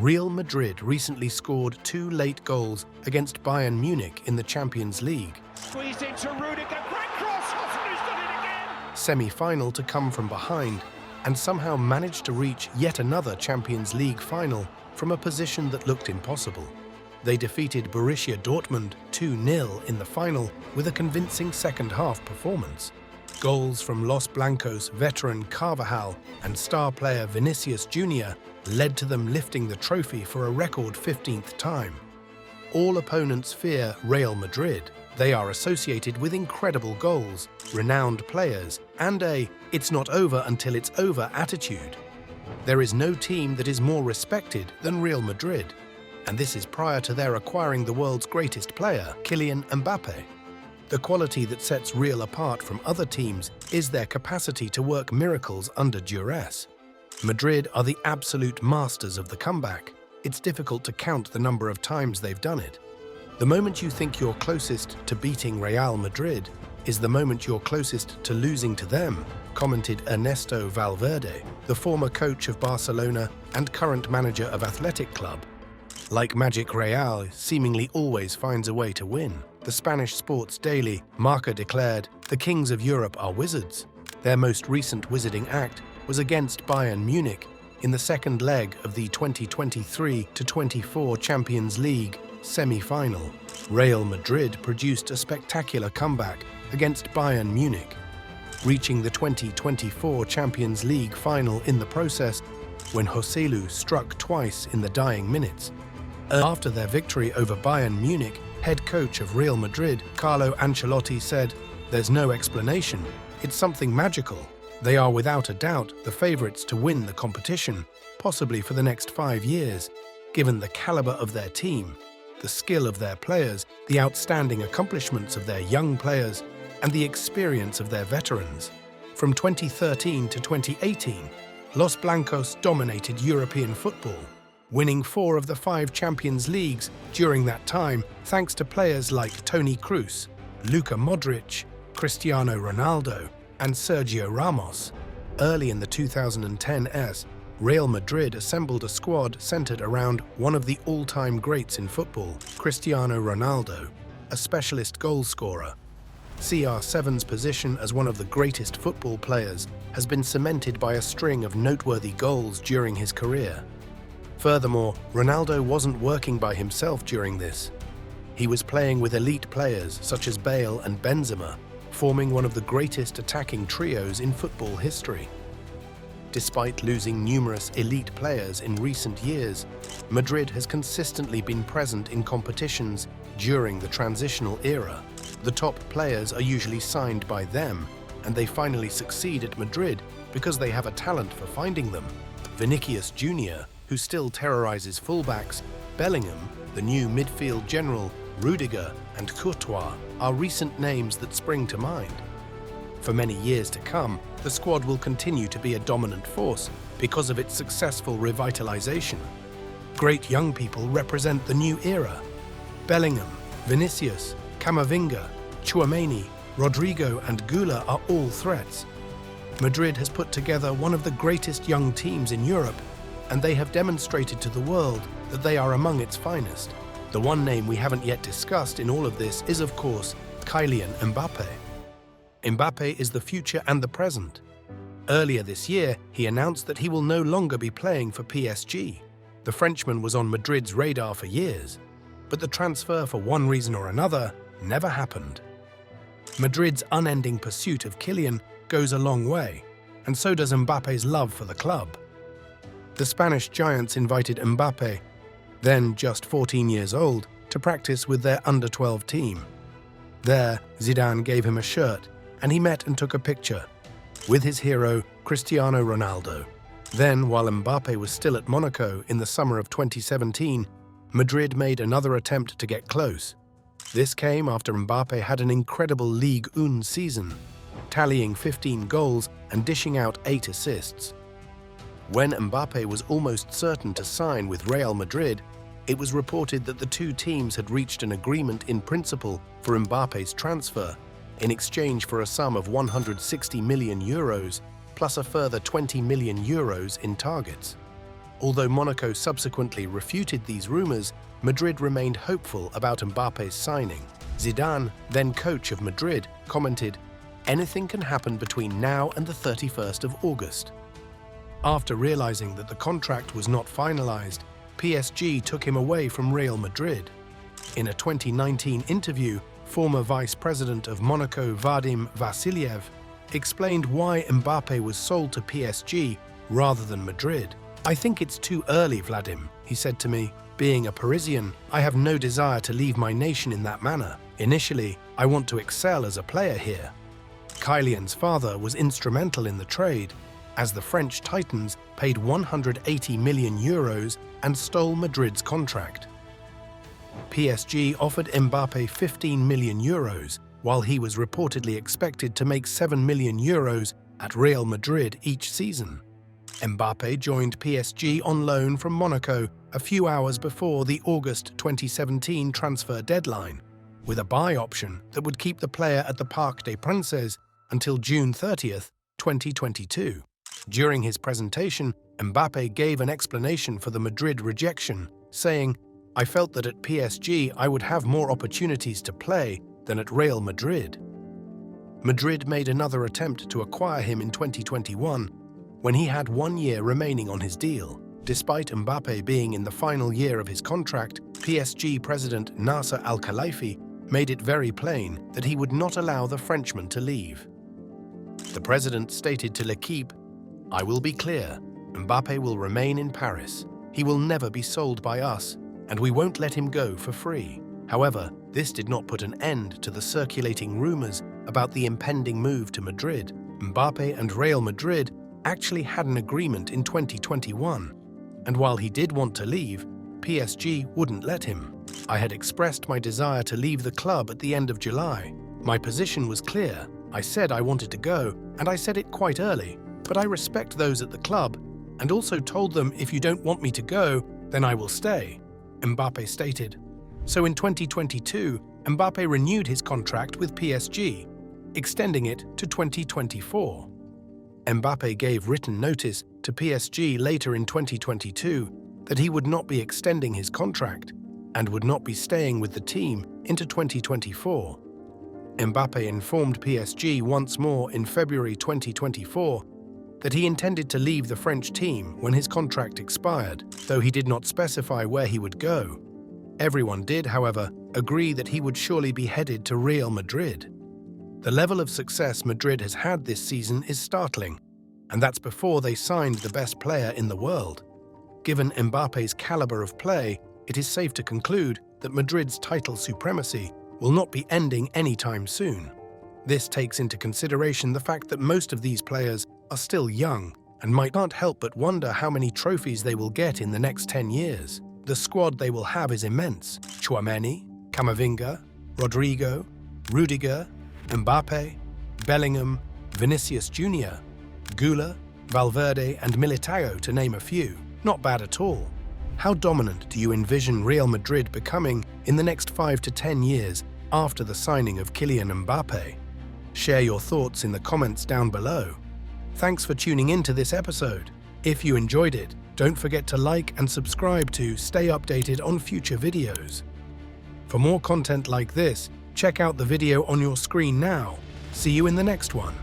Real Madrid recently scored 2 late goals against Bayern Munich in the Champions League. Squeezed into Rudiger, great cross, who's done it again! Semi-final to come from behind, and somehow managed to reach yet another Champions League final from a position that looked impossible. They defeated Borussia Dortmund 2-0 in the final with a convincing second-half performance. Goals from Los Blancos veteran Carvajal and star player Vinicius Jr. led to them lifting the trophy for a record 15th time. All opponents fear Real Madrid. They are associated with incredible goals, renowned players, and a "it's not over until it's over" attitude. There is no team that is more respected than Real Madrid, and this is prior to their acquiring the world's greatest player, Kylian Mbappe. The quality that sets Real apart from other teams is their capacity to work miracles under duress. Madrid are the absolute masters of the comeback. It's difficult to count the number of times they've done it. The moment you think you're closest to beating Real Madrid is the moment you're closest to losing to them, commented Ernesto Valverde, the former coach of Barcelona and current manager of Athletic Club. Like magic, Real seemingly always finds a way to win. The Spanish sports daily Marca declared, "The kings of Europe are wizards." Their most recent wizarding act was against Bayern Munich in the second leg of the 2023-24 Champions League semi-final. Real Madrid produced a spectacular comeback against Bayern Munich, reaching the 2024 Champions League final in the process when Joselu struck twice in the dying minutes. After their victory over Bayern Munich, head coach of Real Madrid, Carlo Ancelotti, said, "There's no explanation. It's something magical. They are without a doubt the favourites to win the competition, possibly for the next 5 years, given the calibre of their team, the skill of their players, the outstanding accomplishments of their young players, and the experience of their veterans." From 2013 to 2018, Los Blancos dominated European football, winning 4 of the 5 Champions Leagues during that time thanks to players like Toni Kroos, Luka Modric, Cristiano Ronaldo, and Sergio Ramos. Early in the 2010s, Real Madrid assembled a squad centered around one of the all-time greats in football, Cristiano Ronaldo, a specialist goalscorer. CR7's position as one of the greatest football players has been cemented by a string of noteworthy goals during his career. Furthermore, Ronaldo wasn't working by himself during this. He was playing with elite players such as Bale and Benzema, forming one of the greatest attacking trios in football history. Despite losing numerous elite players in recent years, Madrid has consistently been present in competitions during the transitional era. The top players are usually signed by them, and they finally succeed at Madrid because they have a talent for finding them. Vinicius Jr., who still terrorizes fullbacks, Bellingham, the new midfield general, Rudiger, and Courtois are recent names that spring to mind. For many years to come, the squad will continue to be a dominant force because of its successful revitalization. Great young people represent the new era. Bellingham, Vinicius, Camavinga, Tchouaméni, Rodrigo, and Gula are all threats. Madrid has put together one of the greatest young teams in Europe, and they have demonstrated to the world that they are among its finest. The one name we haven't yet discussed in all of this is, of course, Kylian Mbappe. Mbappe is the future and the present. Earlier this year, he announced that he will no longer be playing for PSG. The Frenchman was on Madrid's radar for years, but the transfer, for one reason or another, never happened. Madrid's unending pursuit of Kylian goes a long way, and so does Mbappe's love for the club. The Spanish giants invited Mbappe, then just 14 years old, to practice with their under-12 team. There, Zidane gave him a shirt, and he met and took a picture with his hero, Cristiano Ronaldo. Then, while Mbappe was still at Monaco in the summer of 2017, Madrid made another attempt to get close. This came after Mbappe had an incredible Ligue 1 season, tallying 15 goals and dishing out 8 assists. When Mbappe was almost certain to sign with Real Madrid, it was reported that the two teams had reached an agreement in principle for Mbappe's transfer, in exchange for a sum of 160 million euros, plus a further 20 million euros in targets. Although Monaco subsequently refuted these rumors, Madrid remained hopeful about Mbappe's signing. Zidane, then coach of Madrid, commented, "Anything can happen between now and the 31st of August." After realizing that the contract was not finalized, PSG took him away from Real Madrid. In a 2019 interview, former vice president of Monaco Vadim Vassiliev explained why Mbappe was sold to PSG rather than Madrid. "I think it's too early, Vadim," he said to me. "Being a Parisian, I have no desire to leave my nation in that manner. Initially, I want to excel as a player here." Kylian's father was instrumental in the trade, as the French Titans paid 180 million euros and stole Madrid's contract. PSG offered Mbappe 15 million euros, while he was reportedly expected to make 7 million euros at Real Madrid each season. Mbappe joined PSG on loan from Monaco a few hours before the August 2017 transfer deadline, with a buy option that would keep the player at the Parc des Princes until June 30th, 2022. During his presentation, Mbappe gave an explanation for the Madrid rejection, saying, "I felt that at PSG I would have more opportunities to play than at Real Madrid." Madrid made another attempt to acquire him in 2021, when he had 1 year remaining on his deal. Despite Mbappe being in the final year of his contract, PSG president Nasser Al-Khelaifi made it very plain that he would not allow the Frenchman to leave. The president stated to L'Équipe, "I will be clear, Mbappe will remain in Paris. He will never be sold by us, and we won't let him go for free." However, this did not put an end to the circulating rumors about the impending move to Madrid. Mbappe and Real Madrid actually had an agreement in 2021, and while he did want to leave, PSG wouldn't let him. "I had expressed my desire to leave the club at the end of July. My position was clear. I said I wanted to go, and I said it quite early, but I respect those at the club, and also told them if you don't want me to go, then I will stay," Mbappe stated. So in 2022, Mbappe renewed his contract with PSG, extending it to 2024. Mbappe gave written notice to PSG later in 2022 that he would not be extending his contract and would not be staying with the team into 2024. Mbappe informed PSG once more in February 2024 that he intended to leave the French team when his contract expired, though he did not specify where he would go. Everyone did, however, agree that he would surely be headed to Real Madrid. The level of success Madrid has had this season is startling, and that's before they signed the best player in the world. Given Mbappe's caliber of play, it is safe to conclude that Madrid's title supremacy will not be ending anytime soon. This takes into consideration the fact that most of these players are still young and might not help but wonder how many trophies they will get in the next 10 years. The squad they will have is immense. Tchouaméni, Camavinga, Rodrigo, Rudiger, Mbappe, Bellingham, Vinicius Jr., Gula, Valverde and Militao, to name a few. Not bad at all. How dominant do you envision Real Madrid becoming in the next 5 to 10 years after the signing of Kylian Mbappe? Share your thoughts in the comments down below. Thanks for tuning in to this episode. If you enjoyed it, don't forget to like and subscribe to stay updated on future videos. For more content like this, check out the video on your screen now. See you in the next one.